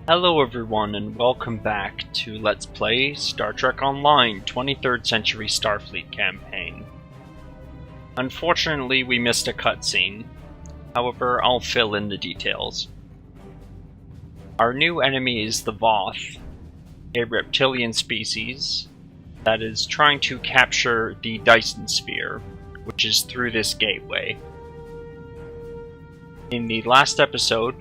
Hello everyone and welcome back to Let's Play Star Trek Online 23rd Century Starfleet Campaign. Unfortunately, we missed a cutscene. However, I'll fill in the details. Our new enemy is the Voth, a reptilian species that is trying to capture the Dyson Sphere, which is through this gateway. In the last episode,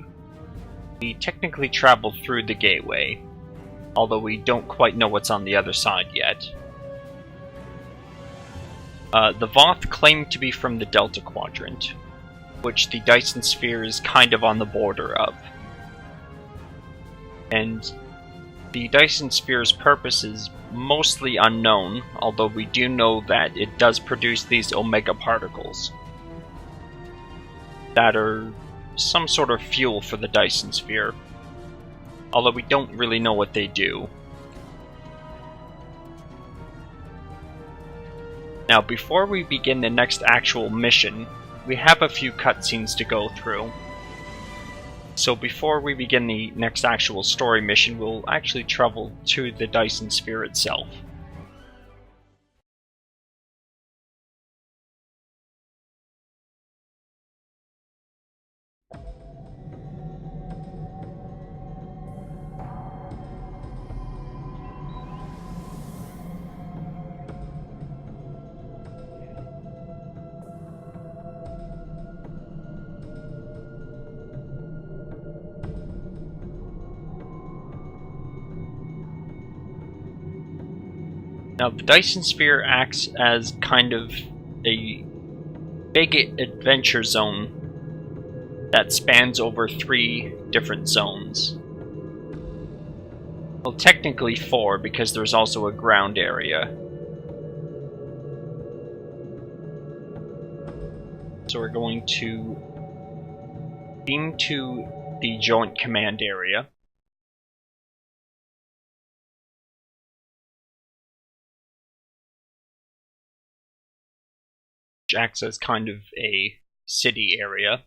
we technically traveled through the gateway, although we don't quite know what's on the other side yet. The Voth claimed to be from the Delta Quadrant, which the Dyson Sphere is kind of on the border of. And the Dyson Sphere's purpose is mostly unknown, although we do know that it does produce these omega particles that are some sort of fuel for the Dyson Sphere, although we don't really know what they do. Now, before we begin the next actual mission, we have a few cutscenes to go through. So before we begin the next actual story mission, we'll actually travel to the Dyson Sphere itself. Now, the Dyson Sphere acts as kind of a big adventure zone that spans over 3 different zones. Well, technically 4, because there's also a ground area. So we're going to beam to the Joint Command area. Acts as kind of a city area.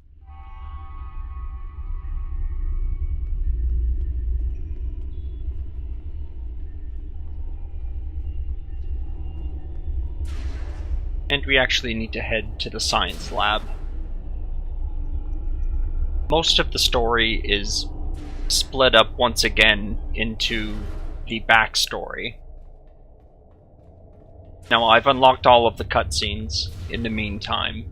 And we actually need to head to the science lab. Most of the story is split up once again into the backstory. Now, I've unlocked all of the cutscenes in the meantime.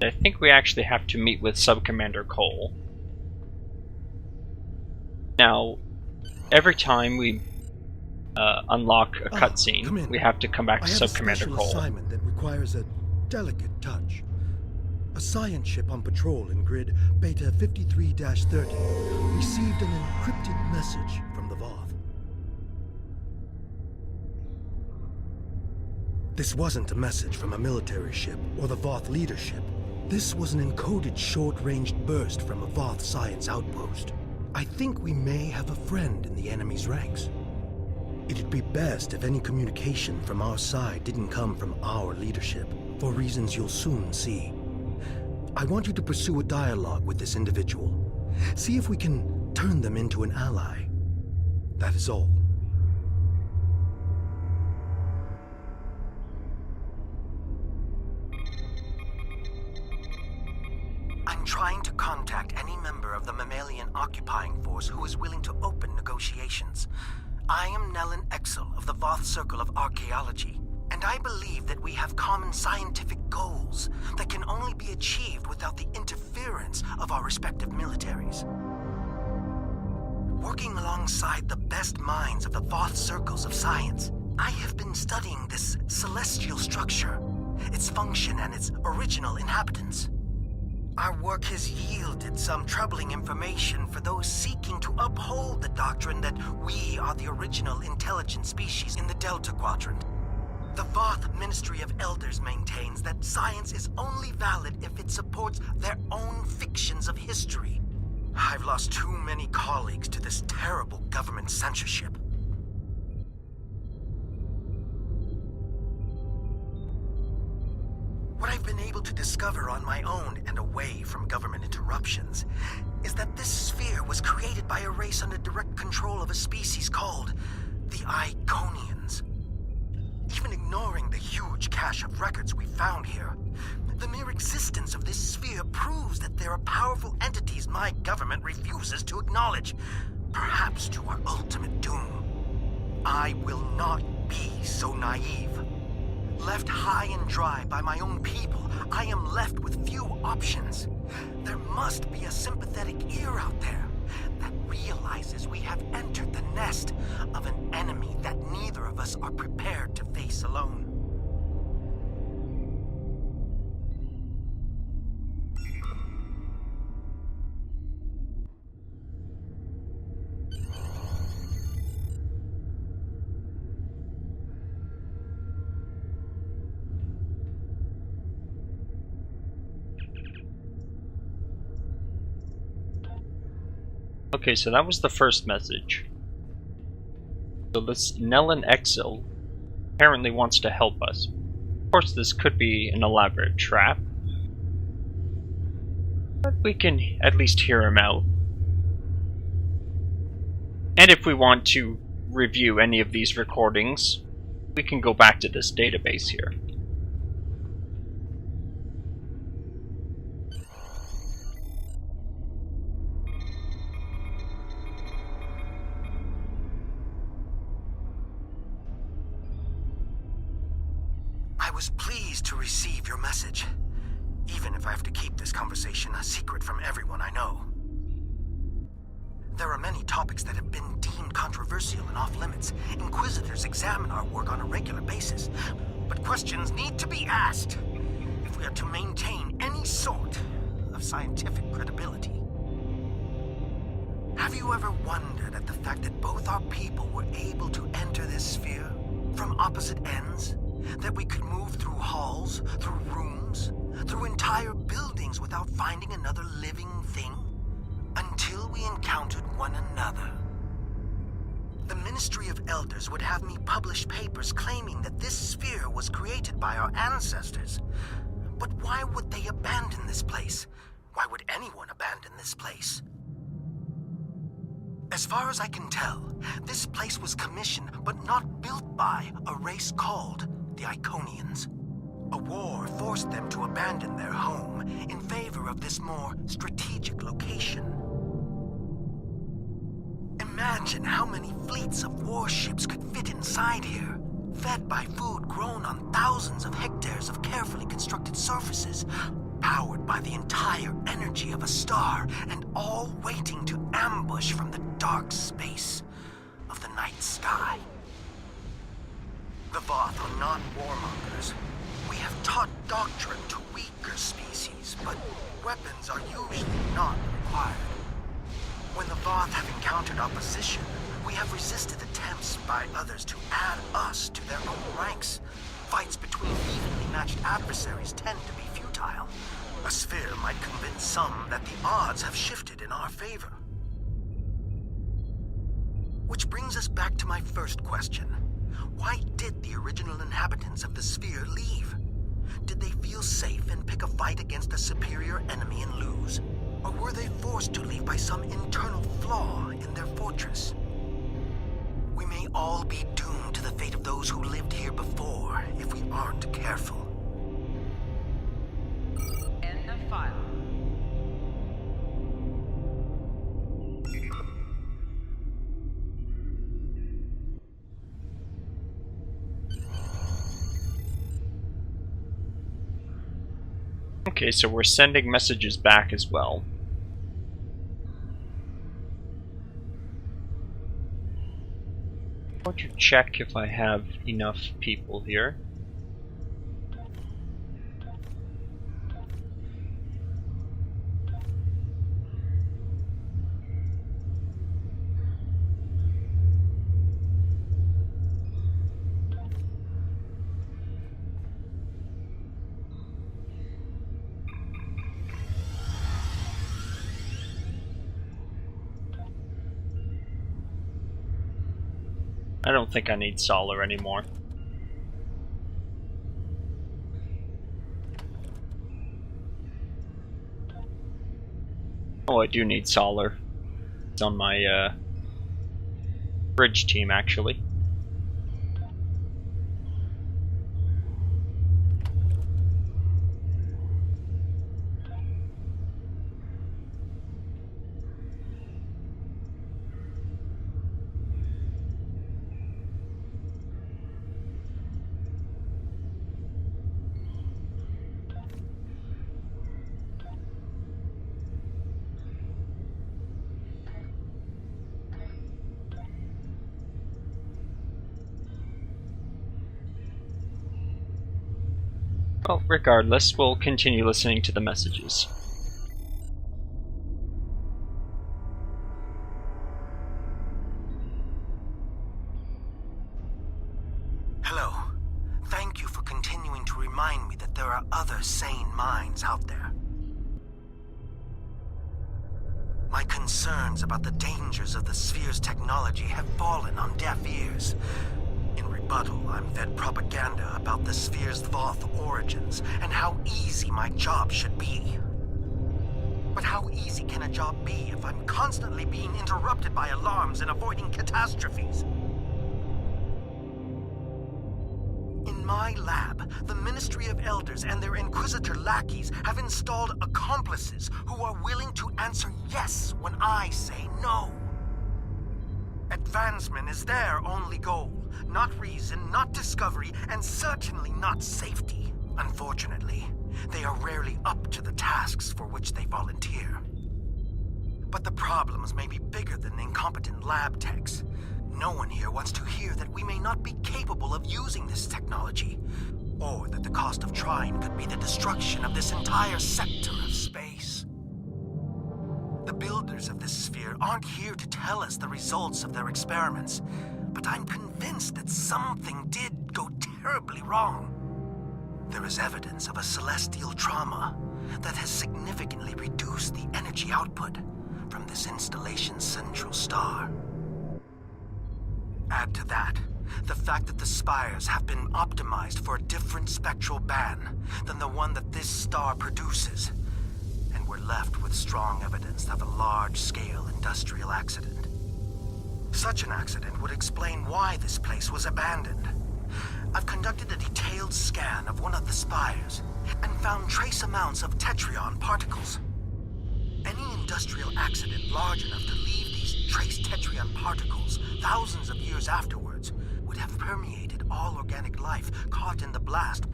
I think we actually have to meet with Subcommander Kaol. Now, every time we unlock a cutscene, we have to come back to Subcommander Kaol. I have a special assignment that requires a delicate touch. A science ship on patrol in grid Beta 53-30 received an encrypted message from the Voth. This wasn't a message from a military ship or the Voth leadership. This was an encoded short-ranged burst from a Voth science outpost. I think we may have a friend in the enemy's ranks. It'd be best if any communication from our side didn't come from our leadership, for reasons you'll soon see. I want you to pursue a dialogue with this individual. See if we can turn them into an ally. That is all. I'm trying to contact any member of the mammalian occupying force who is willing to open negotiations. I am Nellen Exel of the Voth Circle of Archaeology, and I believe that we have common scientific goals that can only be achieved without the interference of our respective militaries. Working alongside the best minds of the Voth circles of science, I have been studying this celestial structure, its function and its original inhabitants. Our work has yielded some troubling information for those seeking to uphold the doctrine that we are the original intelligent species in the Delta Quadrant. The Voth Ministry of Elders maintains that science is only valid if it supports their own fictions of history. I've lost too many colleagues to this terrible government censorship. What I've been able to discover on my own and away from government interruptions is that this sphere was created by a race under direct control of a species called the Iconians. Even ignoring the huge cache of records we found here, the mere existence of this sphere proves that there are powerful entities my government refuses to acknowledge, perhaps to our ultimate doom. I will not be so naive. Left high and dry by my own people, I am left with few options. There must be a sympathetic ear out there that realizes we have entered the nest of an enemy that neither of us are prepared to face alone. Okay, so that was the first message. So this Nellen Exil apparently wants to help us. Of course, this could be an elaborate trap, but we can at least hear him out. And if we want to review any of these recordings, we can go back to this database here. I was pleased to receive your message, even if I have to keep this conversation a secret from everyone I know. There are many topics that have been deemed controversial and off-limits. Inquisitors examine our work on a regular basis, but questions need to be asked if we are to maintain any sort of scientific credibility. Have you ever wondered at the fact that both our people were able to enter this sphere from opposite ends? That we could move through halls, through rooms, through entire buildings without finding another living thing? Until we encountered one another. The Ministry of Elders would have me publish papers claiming that this sphere was created by our ancestors. But why would they abandon this place? Why would anyone abandon this place? As far as I can tell, this place was commissioned but not built by a race called the Iconians. A war forced them to abandon their home in favor of this more strategic location. Imagine how many fleets of warships could fit inside here, fed by food grown on thousands of hectares of carefully constructed surfaces, powered by the entire energy of a star, and all waiting to ambush from the dark space of the night sky. The Voth are not warmongers. We have taught doctrine to weaker species, but weapons are usually not required. When the Voth have encountered opposition, we have resisted attempts by others to add us to their own ranks. Fights between evenly matched adversaries tend to be futile. A sphere might convince some that the odds have shifted in our favor. Which brings us back to my first question. Why did the original inhabitants of the sphere leave? Did they feel safe and pick a fight against a superior enemy and lose? Or were they forced to leave by some internal flaw in their fortress? We may all be doomed to the fate of those who lived here before if we aren't careful. End of file. Okay, so we're sending messages back as well. I want to check if I have enough people here. I don't think I need Solar anymore. Oh, I do need Solar. It's on my bridge team, actually. Well, regardless, we'll continue listening to the messages. Hello. Thank you for continuing to remind me that there are other sane minds out there. My concerns about the dangers of the Sphere's technology have fallen on deaf ears. In rebuttal, I'm fed propaganda about the Sphere's Voth origins and how easy my job should be. But how easy can a job be if I'm constantly being interrupted by alarms and avoiding catastrophes? In my lab, the Ministry of Elders and their Inquisitor lackeys have installed accomplices who are willing to answer yes when I say no. Advancement is their only goal, not reason, not discovery, and certainly not safety. Unfortunately, they are rarely up to the tasks for which they volunteer. But the problems may be bigger than incompetent lab techs. No one here wants to hear that we may not be capable of using this technology, or that the cost of trying could be the destruction of this entire sector of space. The builders of this sphere aren't here to tell us the results of their experiments, but I'm convinced that something did go terribly wrong. There is evidence of a celestial trauma that has significantly reduced the energy output from this installation's central star. Add to that the fact that the spires have been optimized for a different spectral band than the one that this star produces, and we're left with strong evidence of a large-scale industrial accident. Such an accident would explain why this place was abandoned. I've conducted a detailed scan of one of the spires and found trace amounts of tetryon particles. Any industrial accident large enough to leave these trace tetryon particles thousands of years afterwards would have permeated all organic life caught in the blast,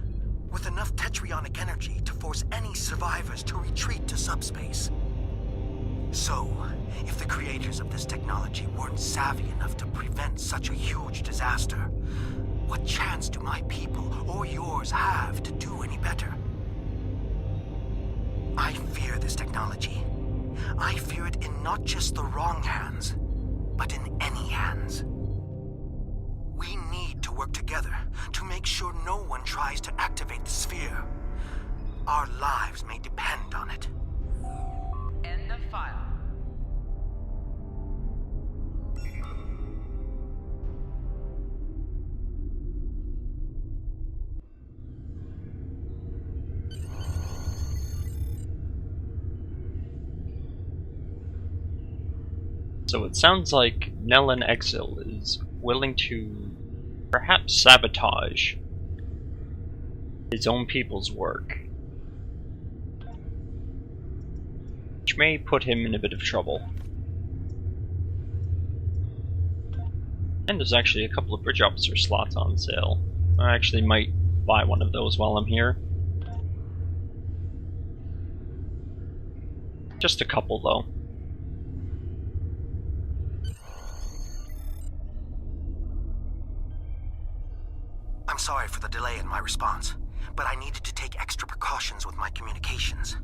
with enough tetrionic energy to force any survivors to retreat to subspace. So, if the creators of this technology weren't savvy enough to prevent such a huge disaster, what chance do my people or yours have to do any better? I fear this technology. I fear it in not just the wrong hands, but in any hands. We need to work together to make sure no one tries to activate the sphere. Our lives may depend on it. End of file. So it sounds like Nellen Exil is willing to perhaps sabotage his own people's work, which may put him in a bit of trouble. And there's actually a couple of bridge officer slots on sale. I actually might buy one of those while I'm here. Just a couple, though. I'm sorry for the delay in my response, but I needed to take extra precautions with my communications.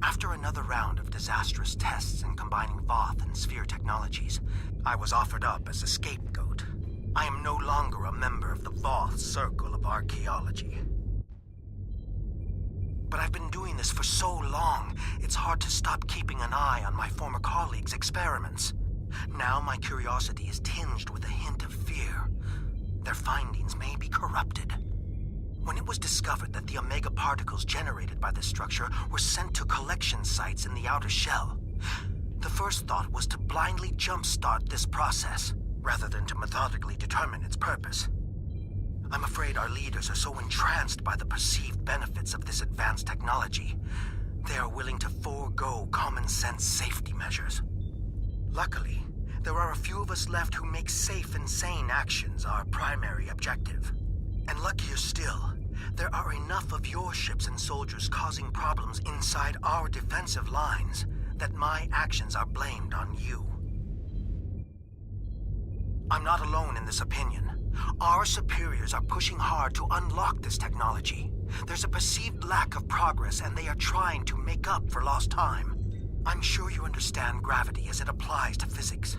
After another round of disastrous tests in combining Voth and Sphere technologies, I was offered up as a scapegoat. I am no longer a member of the Voth Circle of Archaeology. But I've been doing this for so long, it's hard to stop keeping an eye on my former colleagues' experiments. Now my curiosity is tinged with a hint of fear. Their findings may be corrupted. When it was discovered that the Omega particles generated by this structure were sent to collection sites in the outer shell, the first thought was to blindly jumpstart this process, rather than to methodically determine its purpose. I'm afraid our leaders are so entranced by the perceived benefits of this advanced technology, they are willing to forego common-sense safety measures. Luckily, there are a few of us left who make safe and sane actions our primary objective. And luckier still, there are enough of your ships and soldiers causing problems inside our defensive lines that my actions are blamed on you. I'm not alone in this opinion. Our superiors are pushing hard to unlock this technology. There's a perceived lack of progress, and they are trying to make up for lost time. I'm sure you understand gravity as it applies to physics,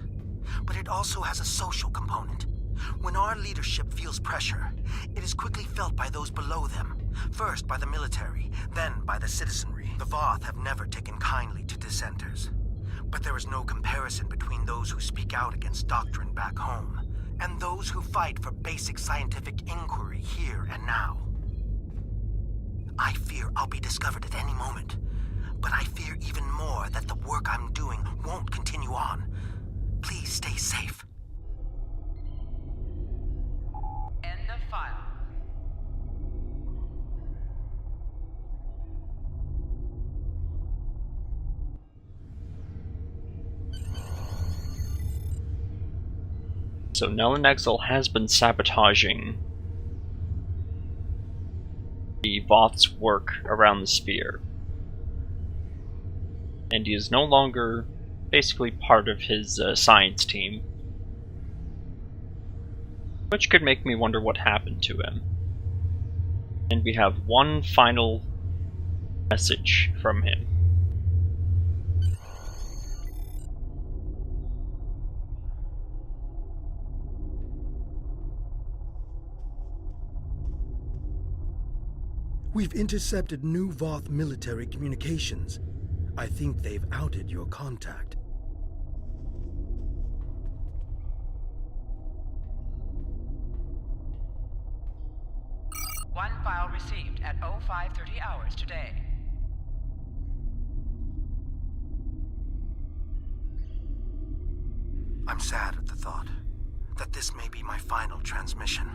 but it also has a social component. When our leadership feels pressure, it is quickly felt by those below them. First by the military, then by the citizenry. The Voth have never taken kindly to dissenters. But there is no comparison between those who speak out against doctrine back home, and those who fight for basic scientific inquiry here and now. I fear I'll be discovered at any moment, but I fear even more that the work I'm doing won't continue on. Please stay safe. End of file. So Nelenexel has been sabotaging the Voth's work around the sphere. And he is no longer basically part of his science team. Which could make me wonder what happened to him. And we have one final message from him. We've intercepted new Voth military communications. I think they've outed your contact. One file received at 0530 hours today. I'm sad at the thought that this may be my final transmission.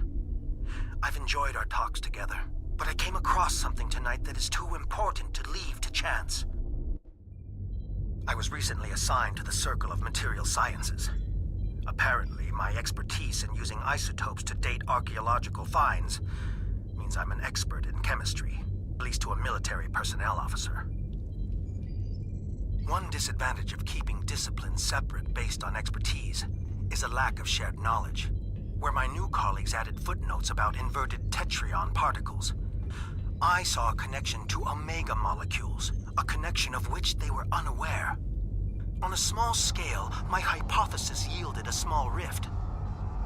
I've enjoyed our talks together, but I came across something tonight that is too important to leave to chance. I was recently assigned to the Circle of Material Sciences. Apparently, my expertise in using isotopes to date archaeological finds means I'm an expert in chemistry, at least to a military personnel officer. One disadvantage of keeping disciplines separate based on expertise is a lack of shared knowledge, where my new colleagues added footnotes about inverted tetryon particles. I saw a connection to omega molecules, a connection of which they were unaware. On a small scale, my hypothesis yielded a small rift.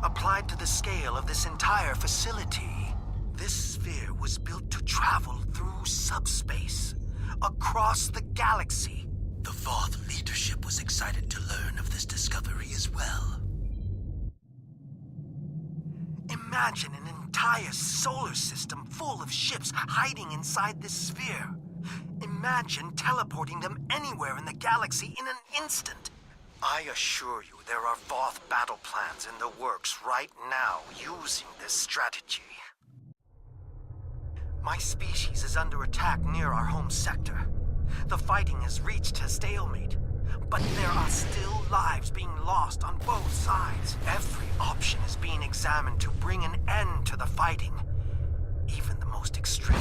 Applied to the scale of this entire facility, this sphere was built to travel through subspace, across the galaxy. The Voth leadership was excited to learn of this discovery as well. Imagine an entire solar system full of ships hiding inside this sphere. Imagine teleporting them anywhere in the galaxy in an instant. I assure you there are Voth battle plans in the works right now using this strategy. My species is under attack near our home sector. The fighting has reached a stalemate, but there are still lives being lost on both sides. Every option is being examined to bring an end to the fighting, even the most extreme.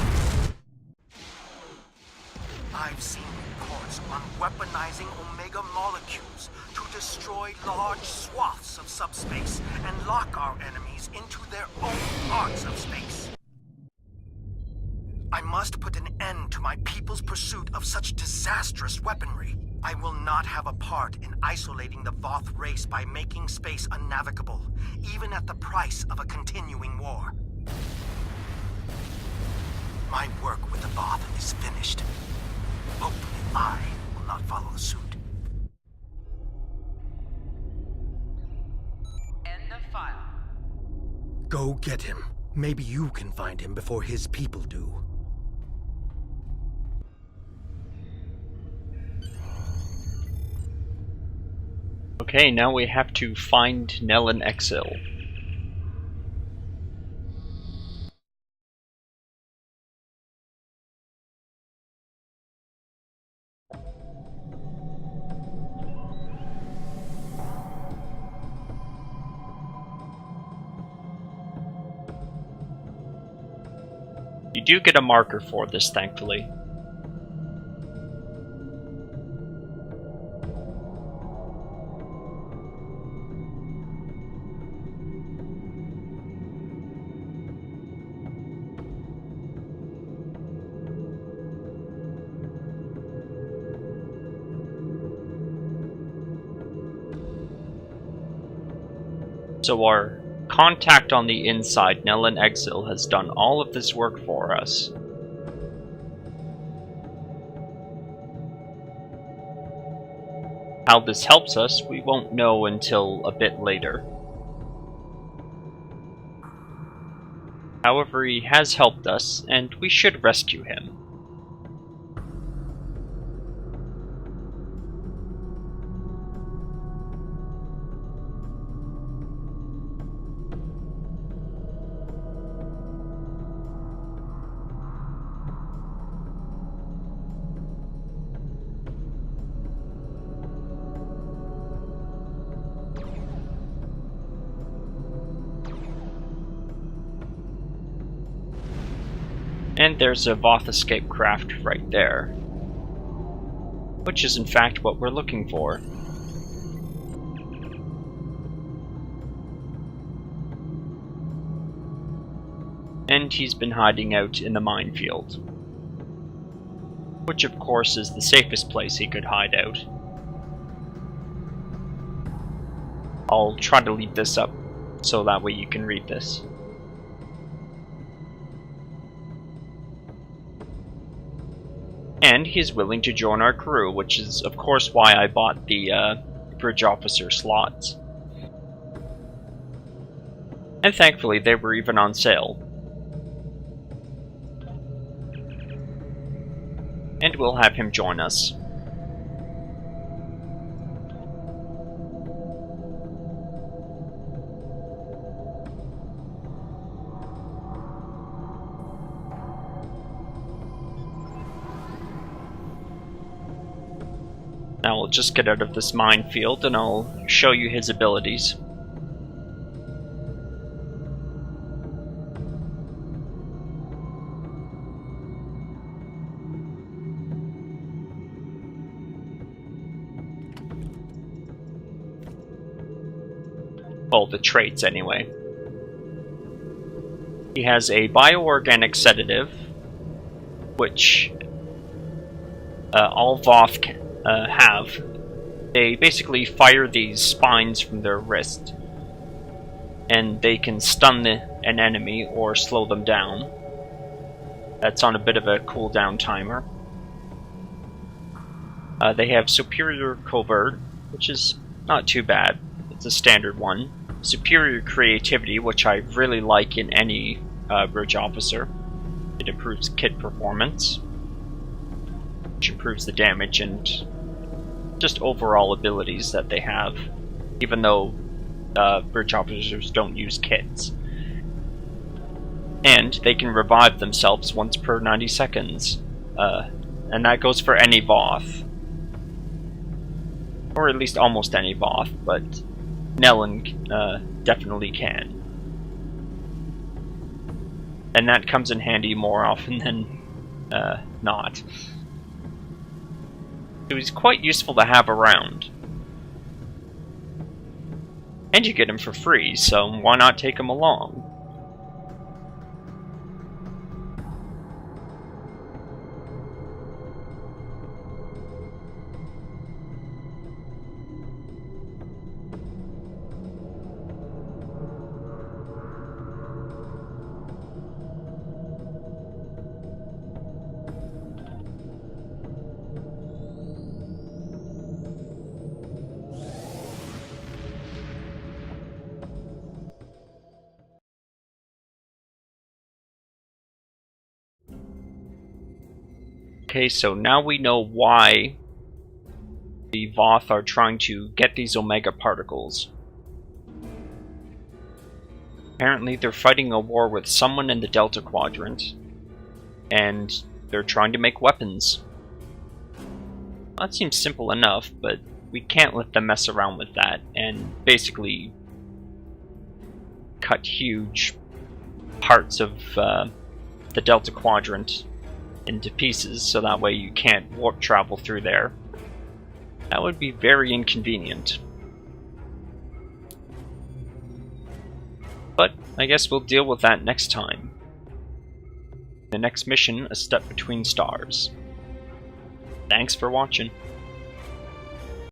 I've seen reports on weaponizing omega molecules to destroy large swaths of subspace and lock our enemies into their own parts of space. I must put an end to my people's pursuit of such disastrous weaponry. I will not have a part in isolating the Voth race by making space unnavigable, even at the price of a continuing war. My work with the Voth is finished. Hopefully I will not follow suit. End of file. Go get him. Maybe you can find him before his people do. Okay, now we have to find Nell in Exile. You do get a marker for this, thankfully. So our contact on the inside, Nell in Exile, has done all of this work for us. How this helps us, we won't know until a bit later. However, he has helped us, and we should rescue him. And there's a Voth escape craft right there. Which is in fact what we're looking for. And he's been hiding out in the minefield. Which of course is the safest place he could hide out. I'll try to leave this up so that way you can read this. And he's willing to join our crew, which is of course why I bought the bridge officer slots. And thankfully they were even on sale. And we'll have him join us. Now we'll just get out of this minefield and I'll show you his abilities. Well, the traits anyway. He has a bioorganic sedative, which all Voth have. They basically fire these spines from their wrist, and they can stun an enemy or slow them down. That's on a bit of a cooldown timer. They have superior covert, which is not too bad. It's a standard one. Superior creativity, which I really like in any bridge officer. It improves kit performance, which improves the damage and just overall abilities that they have, even though bridge officers don't use kits. And they can revive themselves once per 90 seconds, and that goes for any Voth. Or at least almost any Voth, but Nellen definitely can. And that comes in handy more often than not. So he's quite useful to have around. And you get him for free, so why not take him along? Okay, so now we know why the Voth are trying to get these Omega particles. Apparently they're fighting a war with someone in the Delta Quadrant, and they're trying to make weapons. That seems simple enough, but we can't let them mess around with that and basically cut huge parts of the Delta Quadrant into pieces, so that way you can't warp travel through there. That would be very inconvenient. But I guess we'll deal with that next time. The next mission, A Step Between Stars. Thanks for watching.